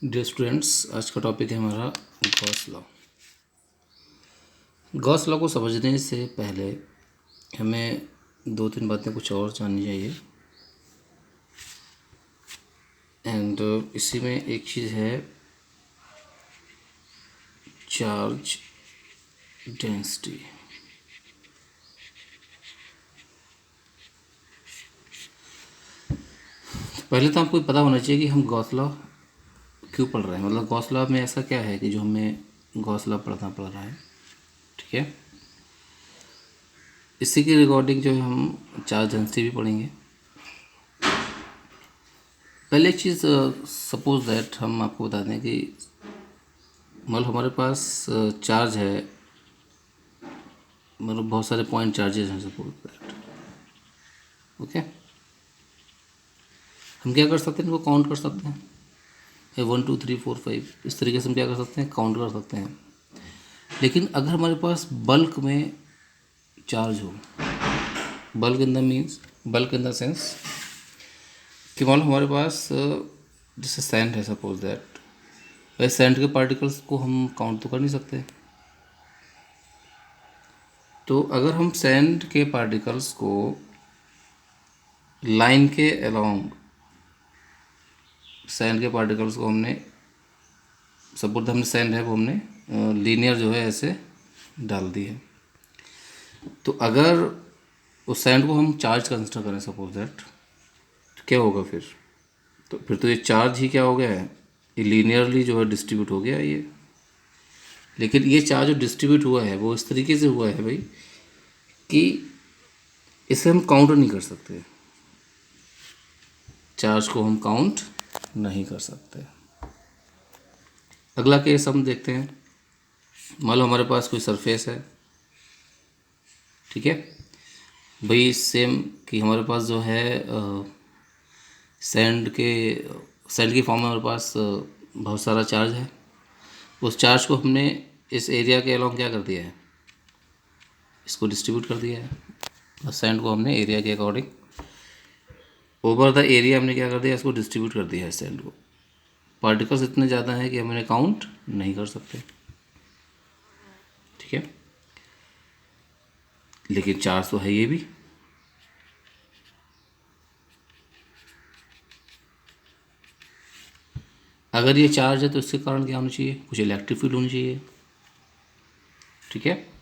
Dear students, आज का topic है हमारा गॉस लॉ। गॉस लॉ को समझने से पहले हमें दो तीन बातें कुछ और जाननी चाहिए। एंड इसी में एक चीज़ है चार्ज डेंसिटी। पहले तो आपको पता होना चाहिए कि हम गॉस लॉ क्यों पढ़ रहे हैं, मतलब गॉस लॉ में ऐसा क्या है कि जो हमें गॉस लॉ पढ़ना पड़ रहा है। ठीक है, इसी के रिगार्डिंग जो है हम चार्ज डेंसिटी भी पढ़ेंगे। पहले एक चीज़ सपोज दैट हम आपको बता दें कि मतलब हमारे पास चार्ज है, मतलब बहुत सारे पॉइंट चार्जेस हैं सपोज दैट। ओके, हम क्या कर सकते हैं, इनको काउंट कर सकते हैं। 1 2 3 4 5 इस तरीके से हम क्या कर सकते हैं, काउंट कर सकते हैं। लेकिन अगर हमारे पास बल्क में चार्ज हो, bulk in the means, bulk in the sense कि मान लो हमारे पास जैसे सैंड है सपोज दैट, वैसे सैंड के पार्टिकल्स को हम काउंट तो कर नहीं सकते। तो अगर हम सैंड के पार्टिकल्स को लाइन के अलोंग, सैंड के पार्टिकल्स को हमने सपोज हमने सैंड है वो हमने लीनियर जो है ऐसे डाल दी है, तो अगर उस सैंड को हम चार्ज कंसिडर करें सपोज दैट, तो क्या होगा फिर तो ये चार्ज ही क्या हो गया है, ये लीनियरली जो है डिस्ट्रीब्यूट हो गया ये। लेकिन ये चार्ज जो डिस्ट्रीब्यूट हुआ है वो इस तरीके से हुआ है भाई कि इसे हम काउंट नहीं कर सकते, चार्ज को हम काउंट नहीं कर सकते। अगला केस हम देखते हैं। मान लो हमारे पास कोई सरफेस है, ठीक है भाई, सेम कि हमारे पास जो है सैंड की फॉर्म में हमारे पास बहुत सारा चार्ज है। उस चार्ज को हमने इस एरिया के अलोंग क्या कर दिया है, इसको डिस्ट्रीब्यूट कर दिया है। सैंड को हमने एरिया के अकॉर्डिंग ओवर द एरिया हमने क्या कर दिया, इसको डिस्ट्रीब्यूट कर दिया है सैंड को। पार्टिकल्स इतने ज़्यादा हैं कि हम इन्हें काउंट नहीं कर सकते, ठीक है। लेकिन चार्ज तो है ये भी। अगर ये चार्ज है तो इसके कारण क्या होना चाहिए, कुछ इलेक्ट्रिक फील्ड होनी चाहिए, ठीक है।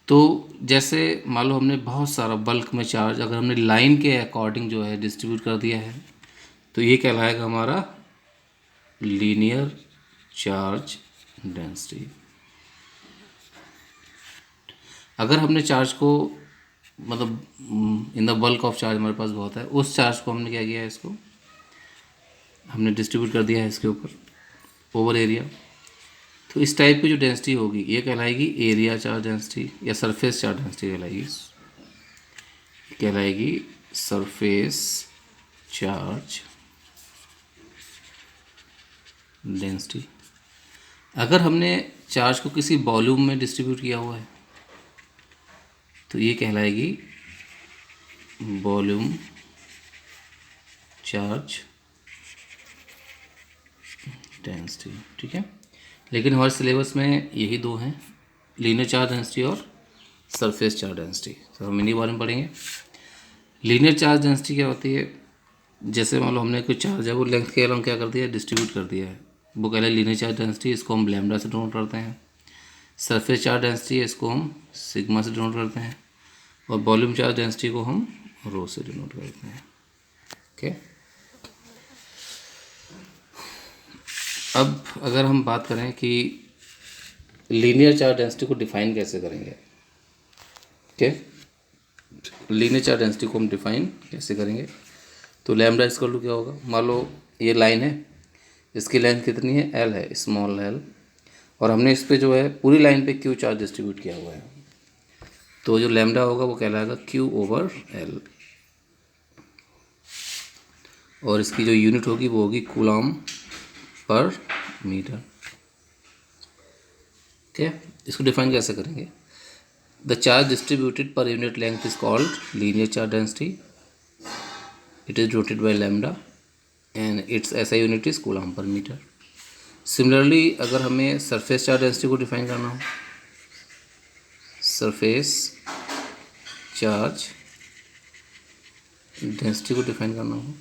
तो जैसे मान लो हमने बहुत सारा बल्क में चार्ज अगर हमने लाइन के अकॉर्डिंग जो है डिस्ट्रीब्यूट कर दिया है, तो ये कहलाएगा हमारा लीनियर चार्ज डेंसिटी। अगर हमने चार्ज को मतलब in the bulk of charge हमारे पास बहुत है, उस चार्ज को हमने क्या किया है, इसको हमने डिस्ट्रीब्यूट कर दिया है इसके ऊपर ओवर एरिया। तो इस टाइप की जो डेंसिटी होगी ये कहलाएगी एरिया चार्ज डेंसिटी या सरफेस चार्ज डेंसिटी कहलाएगी सरफेस चार्ज डेंसिटी। अगर हमने चार्ज को किसी वॉल्यूम में डिस्ट्रीब्यूट किया हुआ है तो ये कहलाएगी वॉल्यूम चार्ज डेंसिटी, ठीक है। लेकिन हमारे सिलेबस में यही दो हैं, लीनियर चार्ज डेंसिटी और सरफेस चार्ज डेंसिटी। तो हम इन्हीं बारे में पढ़ेंगे। लीनियर चार्ज डेंसिटी क्या होती है, जैसे मान लो हमने कोई चार्ज है वो लेंथ के अलॉन्ग क्या कर दिया है, डिस्ट्रीब्यूट कर दिया है, वो कहलाए लीनियर चार्ज डेंसिटी। इसको हम लैम्डा से डिनोट करते हैं। सरफेस चार्ज डेंसिटी है, इसको हम सिग्मा से डिनोट करते हैं। और वॉल्यूम चार्ज डेंसिटी को हम रो से डिनोट करते हैं, ओके। अब अगर हम बात करें कि लीनियर चार्ज डेंसिटी को डिफाइन कैसे करेंगे, ओके, लीनियर चार्ज डेंसिटी को हम डिफाइन कैसे करेंगे, तो लैम्डा इक्वल टू क्या होगा, मान लो ये लाइन है, इसकी लेंथ कितनी है, एल है, स्मॉल एल, और हमने इस पर जो है पूरी लाइन पे क्यू चार्ज डिस्ट्रीब्यूट किया हुआ है, तो जो लैम्डा होगा वो कहलाएगा क्यू ओवर एल, और इसकी जो यूनिट होगी वो होगी कूलम पर मीटर, ठीक है। इसको डिफाइन कैसे करेंगे, the charge distributed per unit length is called linear charge density, it is denoted by lambda and its SI unit is coulomb per metre. Similarly अगर हमें सरफेस चार्ज डेंसिटी को define करना हो, सरफेस चार्ज डेंसिटी को define करना हो,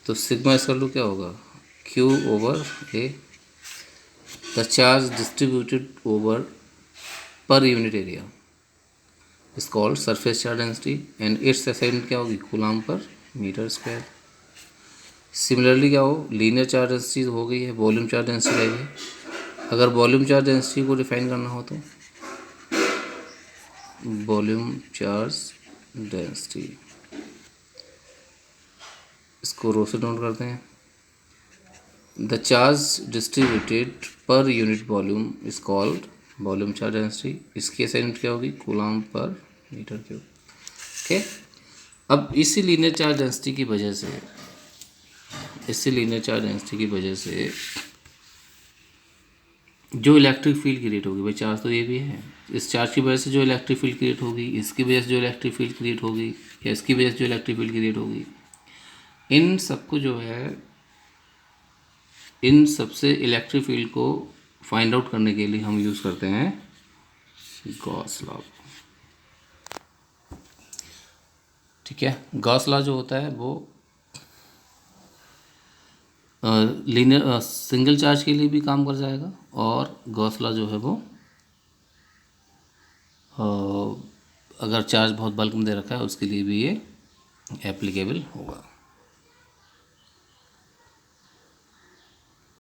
तो sigma इसका क्या होगा, Q over A, the charge distributed over per unit area is called surface charge density and its assignment क्या होगी, coulomb per metre square. Similarly क्या हो, लीनियर चार्ज डेंसिटी हो गई है, वॉल्यूम चार्ज डेंसिटी रहेगी। अगर वॉल्यूम चार्ज डेंसिटी को डिफाइन करना हो तो वॉल्यूम चार्ज डेंसिटी, इसको रो से नोट करते हैं, the charge distributed per unit volume is called volume charge density. इसकी असाइनमेंट क्या होगी, coulomb per metre cube. Okay, अब इसी लीनियर चार्ज डेंसिटी की वजह से, इसी लीनियर चार्ज डेंसिटी की वजह से जो इलेक्ट्रिक फील्ड क्रिएट होगी, भाई चार्ज तो ये भी है, इस चार्ज की वजह से जो इलेक्ट्रिक फील्ड क्रिएट होगी, इसकी वजह से जो इलेक्ट्रिक फील्ड क्रिएट होगी, या इसकी वजह से जो इलेक्ट्रिक फील्ड क्रिएट होगी, इन सबको जो है, इन सबसे इलेक्ट्रिक फील्ड को फाइंड आउट करने के लिए हम यूज़ करते हैं गॉस लॉ। ठीक है, गॉस लॉ जो होता है वो लीनियर सिंगल चार्ज के लिए भी काम कर जाएगा, और गॉस लॉ जो है वो अगर चार्ज बहुत बल्क में दे रखा है उसके लिए भी ये एप्लीकेबल होगा।